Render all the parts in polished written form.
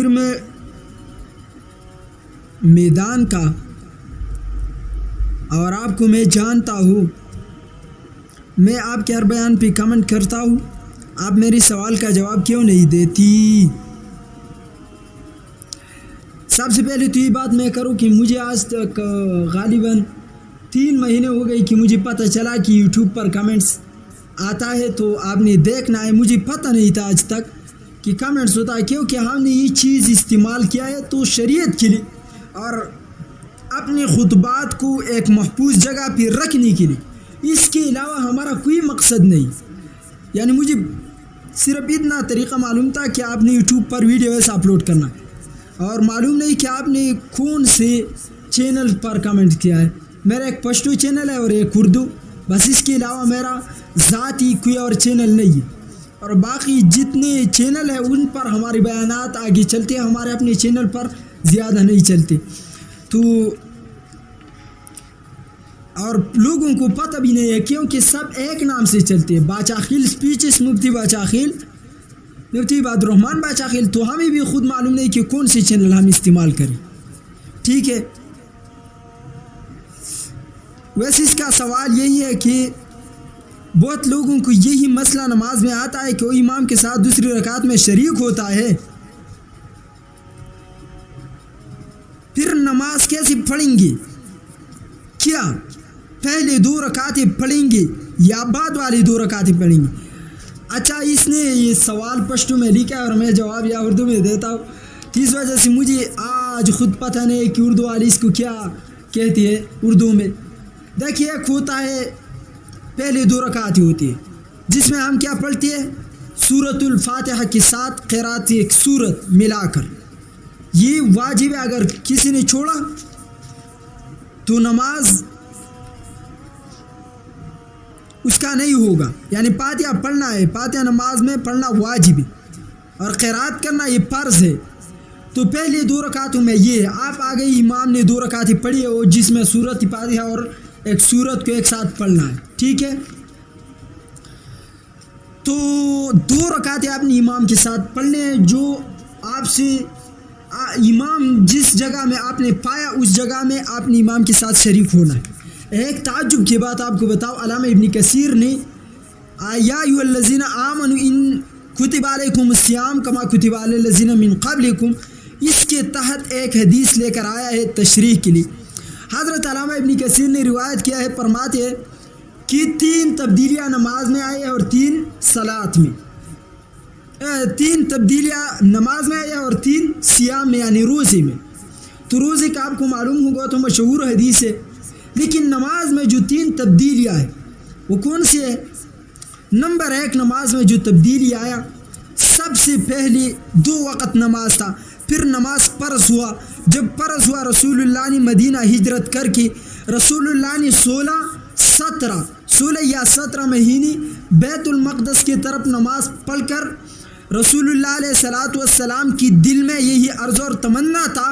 میں میدان کا، اور آپ کو میں جانتا ہوں، میں آپ کے ہر بیان پہ کمنٹ کرتا ہوں، آپ میری سوال کا جواب کیوں نہیں دیتی؟ سب سے پہلے تو یہ بات میں کروں کہ مجھے آج تک غالباً 3 مہینے ہو گئی کہ مجھے پتہ چلا کہ یوٹیوب پر کمنٹس آتا ہے، تو آپ نے دیکھنا ہے۔ مجھے پتہ نہیں تھا آج تک کہ کمنٹس ہوتا ہے، کیونکہ ہم نے یہ چیز استعمال کیا ہے تو شریعت کے لیے اور اپنے خطبات کو ایک محفوظ جگہ پہ رکھنے کے لیے، اس کے علاوہ ہمارا کوئی مقصد نہیں۔ یعنی مجھے صرف اتنا طریقہ معلوم تھا کہ آپ نے یوٹیوب پر ویڈیو ایسا اپلوڈ کرنا، اور معلوم نہیں کہ آپ نے کون سے چینل پر کمنٹ کیا ہے۔ میرا ایک پشتو چینل ہے اور ایک اردو، بس اس کے علاوہ میرا ذاتی کوئی اور چینل نہیں ہے، اور باقی جتنے چینل ہیں ان پر ہمارے بیانات آگے چلتے ہیں، ہمارے اپنے چینل پر زیادہ نہیں چلتے۔ تو اور لوگوں کو پتہ بھی نہیں ہے، کیونکہ سب ایک نام سے چلتے ہیں، باچاخیل اسپیچز، مفتی باچاخیل، مفتی عباد الرحمن باچاخیل، تو ہمیں بھی خود معلوم نہیں کہ کون سے چینل ہم استعمال کریں، ٹھیک ہے۔ ویسے اس کا سوال یہی ہے کہ بہت لوگوں کو یہی مسئلہ نماز میں آتا ہے کہ وہ امام کے ساتھ دوسری رکعت میں شریک ہوتا ہے، پھر نماز کیسے پڑھیں گے؟ کیا پہلے 2 رکعتیں پڑھیں گے یا بعد والی 2 رکعتیں پڑھیں گے؟ اچھا، اس نے یہ سوال پشتو میں لکھا ہے اور میں جواب یا اردو میں دیتا ہوں، تو اس وجہ سے مجھے آج خود پتہ نہیں کہ اردو والی اس کو کیا کہتی ہے اردو میں۔ دیکھیے، ایک ہوتا ہے پہلے 2 رکعتیں ہوتی ہے جس میں ہم کیا پڑھتے ہیں؟ سورۃ الفاتحہ کے ساتھ قرات ایک سورت ملا کر، یہ واجب ہے۔ اگر کسی نے چھوڑا تو نماز اس کا نہیں ہوگا، یعنی فاتحہ پڑھنا ہے، فاتحہ نماز میں پڑھنا واجب ہے اور قرات کرنا یہ فرض ہے۔ تو پہلے 2 رکعتوں میں یہ ہے، آپ آ گئی، امام نے 2 رکعتیں پڑھی ہے اور جس میں سورۃ فاتحہ اور ایک سورت کو ایک ساتھ پڑھنا ہے، ٹھیک ہے۔ تو 2 رکعتیں آپ نے امام کے ساتھ پڑھنے ہیں، جو آپ سے امام جس جگہ میں آپ نے پایا اس جگہ میں آپ نے امام کے ساتھ شریک ہونا ہے۔ ایک تعجب کی بات آپ کو بتاؤ، علامہ ابن کثیر نے یا ایھا الذین آمنوا ان کتب علیکم الصیام کما کتب علی الذین من قبلکم، اس کے تحت ایک حدیث لے کر آیا ہے تشریح کے لیے۔ حضرت علامہ ابن کثیر نے روایت کیا ہے، فرماتے ہیں کہ 3 تبدیلیاں نماز میں آئی اور 3 صلات میں، 3 تبدیلیاں نماز میں آئی اور 3 صیام میں یعنی روزے میں۔ تو روزے کا آپ کو معلوم ہوگا تو مشہور حدیث ہے، لیکن نماز میں جو 3 تبدیلیاں ہیں وہ کون سی ہے؟ نمبر 1، نماز میں جو تبدیلی آیا، سب سے پہلے 2 وقت نماز تھا، پھر نماز فرض ہوا۔ جب فرض ہوا، رسول اللہ نے مدینہ ہجرت کر کے رسول اللہ نے 16 یا 17 مہینے بیت المقدس کی طرف نماز پڑھ کر رسول اللہ علیہ الصلاۃ والسلام کی دل میں یہی عرض اور تمنا تھا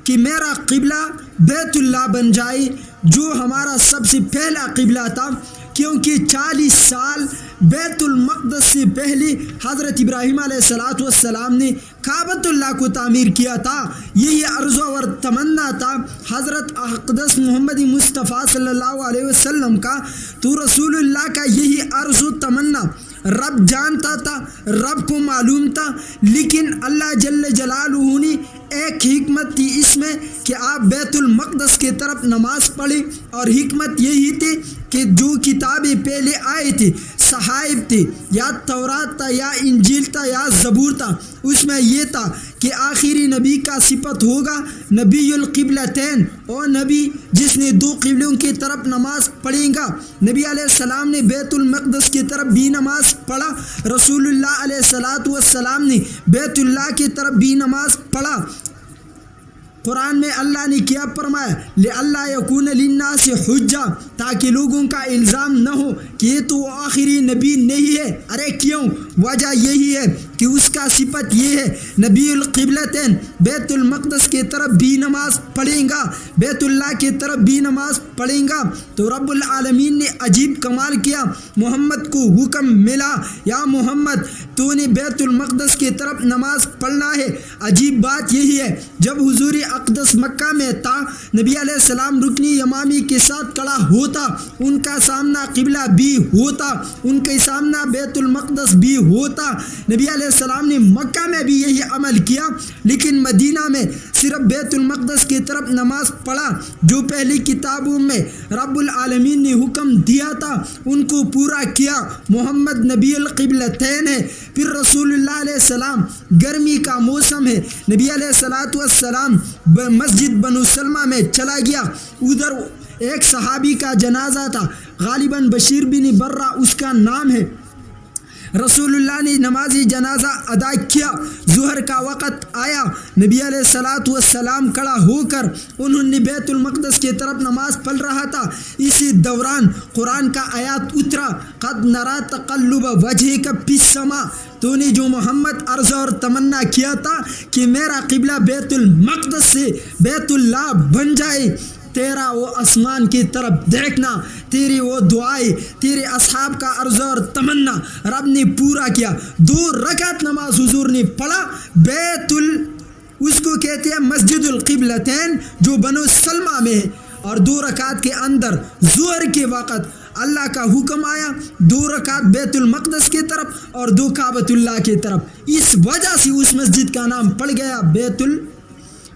کہ میرا قبلہ بیت اللہ بن جائے، جو ہمارا سب سے پہلا قبلہ تھا، کیونکہ 40 سال بیت المقدس سے پہلے حضرت ابراہیم علیہ الصلاۃ والسلام نے کعبۃ اللہ کو تعمیر کیا تھا۔ یہی عرض اور تمنا تھا حضرت اقدس محمد مصطفیٰ صلی اللہ علیہ وسلم کا۔ تو رسول اللہ کا یہی عرض و تمنا رب جانتا تھا، رب کو معلوم تھا، لیکن اللہ جل جلالہ نے ایک حکمت تھی اس میں کہ آپ بیت المقدس کی طرف نماز پڑھیں، اور حکمت یہی تھی کہ جو کتابیں پہلے آئے تھے، صحائف تھے، یا تورات تھا یا انجیل تھا یا زبور تھا، اس میں یہ تھا کہ آخری نبی کا صفت ہوگا نبی القبلتین، اور نبی جس نے 2 قبلوں کی طرف نماز پڑھے گا۔ نبی علیہ السلام نے بیت المقدس کی طرف بھی نماز پڑھا، رسول اللہ علیہ الصلاۃ والسلام نے بیت اللہ کی طرف بھی نماز پڑھا۔ قرآن میں اللہ نے کیا فرمایا؟ لِأَلَّا يَكُونَ لِلنَّاسِ حُجَّةٌ، تاکہ لوگوں کا الزام نہ ہو کہ یہ تو آخری نبی نہیں ہے. ارے کیوں؟ وجہ یہی ہے کہ اس کا صفت یہ ہے نبی القبلتین، بیت المقدس کی طرف بھی نماز پڑھیں گا، بیت اللہ کی طرف بھی نماز پڑھیں گا. تو رب العالمین نے عجیب کمال کیا. محمد کو حکم ملا، یا محمد تو نے بیت المقدس کی طرف نماز پڑھنا ہے. عجیب بات یہی ہے جب حضور اقدس مکہ میں تھا، نبی علیہ السلام رکنی یمامی کے ساتھ کھڑا ہوتا، ان کا سامنا قبلہ بھی ہوتا، ان کے سامنا بیت المقدس بھی ہوتا. نبی علیہ السلام نے مکہ میں بھی یہی عمل کیا، لیکن مدینہ میں صرف بیت المقدس کی طرف نماز پڑھا. جو پہلی کتابوں میں رب العالمین نے حکم دیا تھا ان کو پورا کیا. محمد نبی القبلتین ہے. پھر رسول اللہ علیہ السلام، گرمی کا موسم ہے، نبی علیہ السلام مسجد بنو سلمہ میں چلا گیا. ادھر ایک صحابی کا جنازہ تھا، غالباً بشیر بن برہ اس کا نام ہے. رسول اللہ نے نماز جنازہ ادا کیا. ظہر کا وقت آیا، نبی علیہ السلام کھڑا ہو کر انہوں نے بیت المقدس کی طرف نماز پڑھ رہا تھا. اسی دوران قرآن کا آیات اترا، قد نرا تقلب وجہک فی السماء. تو نے جو محمد عرض اور تمنا کیا تھا کہ میرا قبلہ بیت المقدس سے بیت اللہ بن جائے، تیرا وہ آسمان کی طرف دیکھنا، تیری وہ دعائیں، تیرے اصحاب کا عرض اور تمنا رب نے پورا کیا. 2 رکعت نماز حضور نے پڑھا. اس کو کہتے ہیں مسجد القبلتین جو بنو سلمہ میں ہے. اور 2 رکعت کے اندر ظہر کے وقت اللہ کا حکم آیا، 2 رکعت بیت المقدس کی طرف اور 2 کعبۃ اللہ کی طرف. اس وجہ سے اس مسجد کا نام پڑ گیا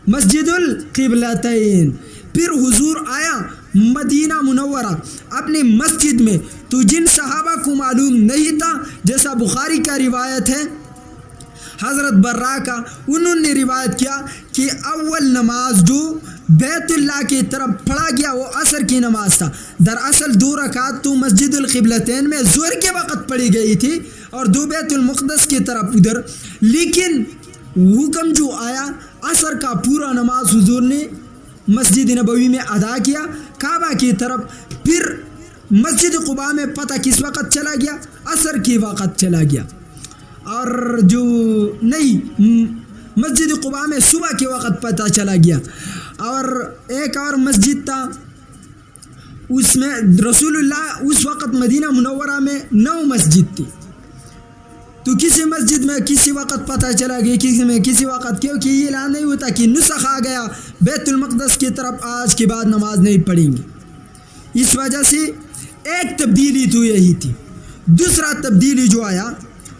مسجد القبلتین. پھر حضور آیا مدینہ منورہ اپنی مسجد میں. تو جن صحابہ کو معلوم نہیں تھا، جیسا بخاری کا روایت ہے حضرت برہ کا، انہوں نے روایت کیا کہ اول نماز جو بیت اللہ کی طرف پڑھا گیا وہ عصر کی نماز تھا. دراصل 2 رکعت تو مسجد القبلتین میں ظہر کے وقت پڑھی گئی تھی اور 2 بیت المقدس کی طرف ادھر. لیکن حکم جو آیا عصر کا پورا نماز حضور نے مسجد نبوی میں ادا کیا کعبہ کی طرف. پھر مسجد قباء میں پتہ کس وقت چلا گیا؟ عصر کے وقت چلا گیا. اور جو نہیں مسجد قباء میں صبح کے وقت پتہ چلا گیا. اور ایک اور مسجد تھا، اس میں رسول اللہ اس وقت مدینہ منورہ میں 9 مسجد تھی. تو کسی مسجد میں کسی وقت پتہ چلا گیا، کسی میں کسی وقت، کیونکہ یہ اعلان نہیں ہوتا کہ نسخ آ گیا بیت المقدس کی طرف آج کے بعد نماز نہیں پڑھیں گے. اس وجہ سے ایک تبدیلی تو یہی تھی. دوسرا تبدیلی جو آیا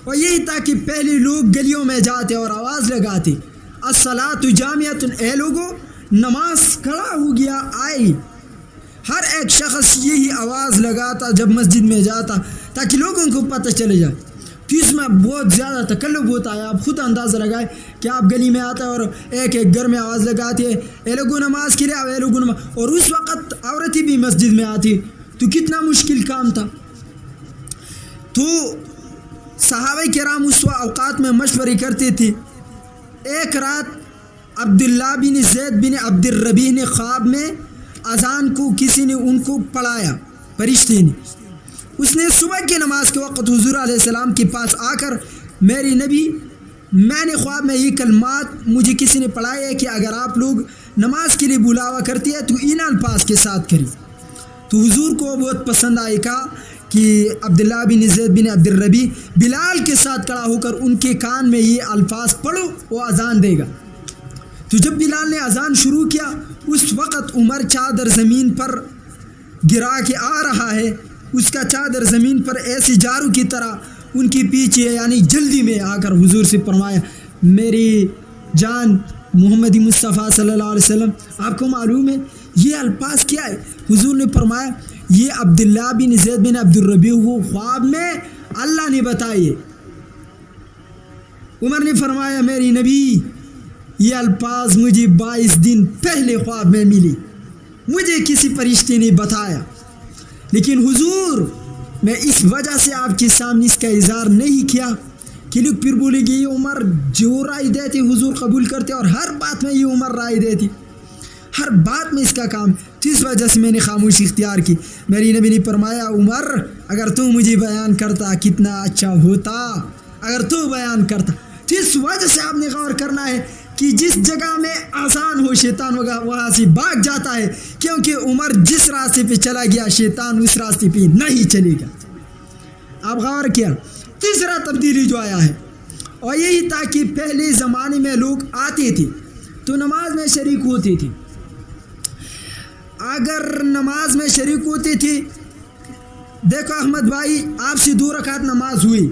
وہ یہی تھا کہ پہلے لوگ گلیوں میں جاتے اور آواز لگاتے، الصلاۃ جامعۃ، اے لوگوں نماز کھڑا ہو گیا آئی. ہر ایک شخص یہی آواز لگاتا جب مسجد میں جاتا تاکہ لوگوں کو پتہ چلے جائے. تو اس میں بہت زیادہ تکلف ہوتا ہے. آپ خود اندازہ لگائیں کہ آپ گلی میں آتے اور ایک گھر میں آواز لگاتے ہیں، اے لوگوں نماز کے لیے، اے لوگوں نماز، اور اس وقت عورتیں بھی مسجد میں آتی، تو کتنا مشکل کام تھا. تو صحابہ کرام اس اوقات میں مشورے کرتے تھے. ایک رات عبداللہ بن زید بن عبد الربیع نے خواب میں اذان کو کسی نے ان کو پڑھایا، فرشتے نے. اس نے صبح کی نماز کے وقت حضور علیہ السلام کے پاس آ کر، میری نبی، میں نے خواب میں یہ کلمات مجھے کسی نے پڑھائے ہے کہ اگر آپ لوگ نماز کے لیے بلاوا کرتے ہیں تو ان الفاظ کے ساتھ کریں. تو حضور کو بہت پسند آئے، کہا کہ عبداللہ بن زید بن عبد الربیع بلال کے ساتھ کھڑا ہو کر ان کے کان میں یہ الفاظ پڑھو، وہ اذان دے گا. تو جب بلال نے اذان شروع کیا، اس وقت عمر چادر زمین پر گرا کے آ رہا ہے. اس کا چادر زمین پر ایسی جارو کی طرح ان کی پیچھے، یعنی جلدی میں آ کر حضور سے فرمایا، میری جان محمد مصطفیٰ صلی اللہ علیہ وسلم، آپ کو معلوم ہے یہ الفاظ کیا ہے؟ حضور نے فرمایا یہ عبداللہ بن زید بن عبد الربیع کو خواب میں اللہ نے بتائے. عمر نے فرمایا میری نبی یہ الفاظ مجھے 22 دن پہلے خواب میں ملی، مجھے کسی فرشتے نے بتایا، لیکن حضور میں اس وجہ سے آپ کے سامنے اس کا اظہار نہیں کیا کہ لوگ پھر بولے گے یہ عمر جو رائے دیتے حضور قبول کرتے، اور ہر بات میں یہ عمر رائے دیتی. ہر بات میں اس کا کام، تو اس وجہ سے میں نے خاموشی اختیار کی۔ میری نبی نے فرمایا عمر اگر تو مجھے بیان کرتا کتنا اچھا ہوتا، اگر تو بیان کرتا۔ تو اس وجہ سے آپ نے غور کرنا ہے کہ جس جگہ میں آسان ہو شیطان ہوگا وہاں سے بھاگ جاتا ہے، کیونکہ عمر جس راستے پہ چلا گیا شیطان اس راستے پہ نہیں چلے گا۔ آپ غور کیا تیسرا تبدیلی جو آیا ہے، اور یہی تھا کہ پہلے زمانے میں لوگ آتے تھے تو نماز میں شریک ہوتے تھے۔ اگر نماز میں شریک ہوتے تھے، دیکھو احمد بھائی آپ سے 2 رکعت نماز ہوئی،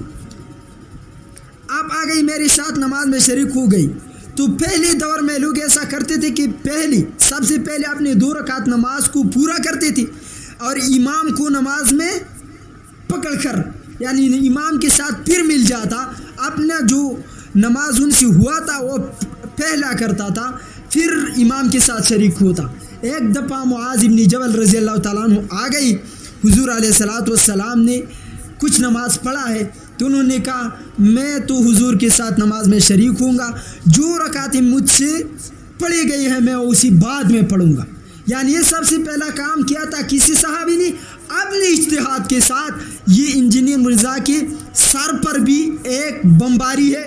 آپ آ گئی میرے ساتھ نماز میں شریک ہو گئی، تو پہلے دور میں لوگ ایسا کرتے تھے کہ سب سے پہلے اپنے 2 رکعت نماز کو پورا کرتے تھے اور امام کو نماز میں پکڑ کر، یعنی امام کے ساتھ پھر مل جاتا، اپنا جو نماز ان سے ہوا تھا وہ پہلا کرتا تھا، پھر امام کے ساتھ شریک ہوتا۔ ایک دفعہ معاذ بن جبل رضی اللہ تعالیٰ عنہ آ گئی، حضور علیہ الصلاۃ والسلام نے کچھ نماز پڑھا ہے، تو انہوں نے کہا میں تو حضور کے ساتھ نماز میں شریک ہوں گا، جو رکعتیں مجھ سے پڑھی گئی ہیں میں اسی بعد میں پڑھوں گا۔ یعنی یہ سب سے پہلا کام کیا تھا کسی صحابی نے اپنے اجتہاد کے ساتھ۔ یہ انجینئر مرزا کے سر پر بھی ایک بمباری ہے،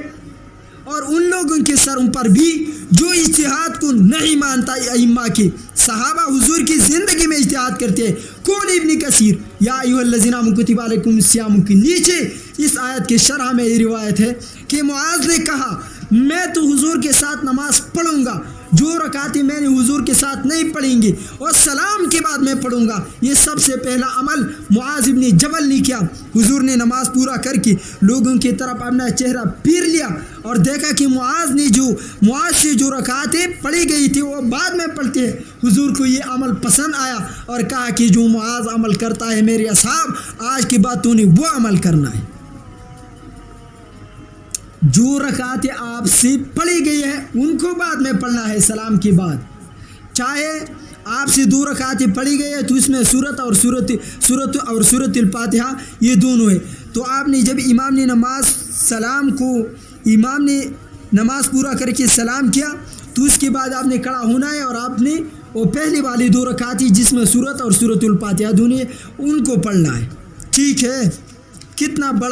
اور ان لوگوں کے سروں پر بھی جو اجتہاد کو نہیں مانتا، ائمہ کے صحابہ حضور کی زندگی میں اجتہاد کرتے ہیں۔ کون؟ ابن کثیر یا ایھا الذین آمنوا کتب علیکم الصیام کے نیچے اس آیت کے شرح میں یہ روایت ہے کہ معاذ نے کہا میں تو حضور کے ساتھ نماز پڑھوں گا، جو رکعتیں میں نے حضور کے ساتھ نہیں پڑھیں گے اور سلام کے بعد میں پڑھوں گا۔ یہ سب سے پہلا عمل معاذ بن جبل نے کیا۔ حضور نے نماز پورا کر کے لوگوں کی طرف اپنا چہرہ پھیر لیا اور دیکھا کہ معاذ سے جو رکعتیں پڑھی گئی تھی وہ بعد میں پڑھتے ہیں۔ حضور کو یہ عمل پسند آیا اور کہا کہ جو معاذ عمل کرتا ہے میرے اصحاب، آج کے بعد تو نے وہ عمل کرنا ہے۔ جو رکعتیں آپ سے پڑھی گئی ہیں ان کو بعد میں پڑھنا ہے سلام کے بعد۔ چاہے آپ سے 2 رکعتیں پڑھی گئی ہے تو اس میں سورت اور سورت الفاتحہ یہ دونوں ہے، تو آپ نے جب امام نے نماز پورا کر کے سلام کیا تو اس کے بعد آپ نے کھڑا ہونا ہے اور آپ نے وہ پہلی والی 2 رکعتیں جس میں سورت اور سورت الفاتحہ دونوں ان کو پڑھنا ہے۔ ٹھیک ہے، کتنا بڑا